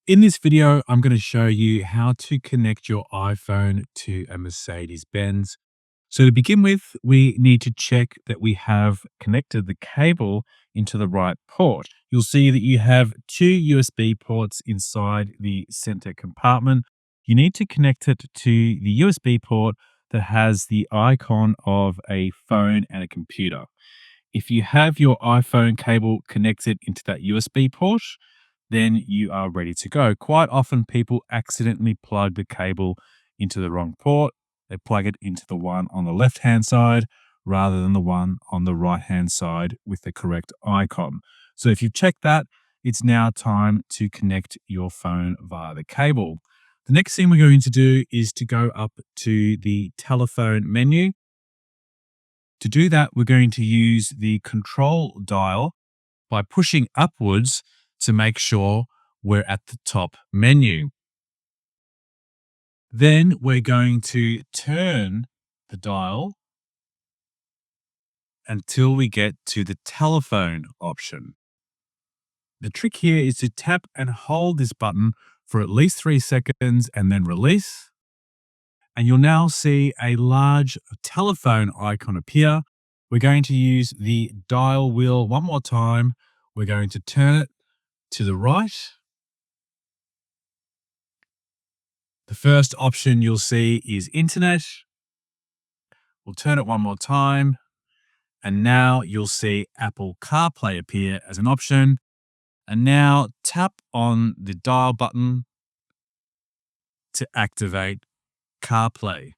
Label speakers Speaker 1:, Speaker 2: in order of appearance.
Speaker 1: In this video, I'm going to show you how to connect your iPhone to a Mercedes-Benz. So to begin with, we need to check that we have connected the cable into the right port. You'll see that you have two USB ports inside the center compartment. You need to connect it to the USB port that has the icon of a phone and a computer. If you have your iPhone cable connected into that USB port, then you are ready to go. Quite often, people accidentally plug the cable into the wrong port. They plug it into the one on the left hand side rather than the one on the right hand side with the correct icon. So, if you've checked that, it's now time to connect your phone via the cable. The next thing we're going to do is to go up to the telephone menu. To do that, we're going to use the control dial by pushing upwards to make sure we're at the top menu. Then we're going to turn the dial until we get to the telephone option. The trick here is to tap and hold this button for at least 3 seconds and then release. And you'll now see a large telephone icon appear. We're going to use the dial wheel one more time. We're going to turn it to the right. The first option you'll see is internet. We'll turn it one more time. And now you'll see Apple CarPlay appear as an option. And now tap on the dial button to activate CarPlay.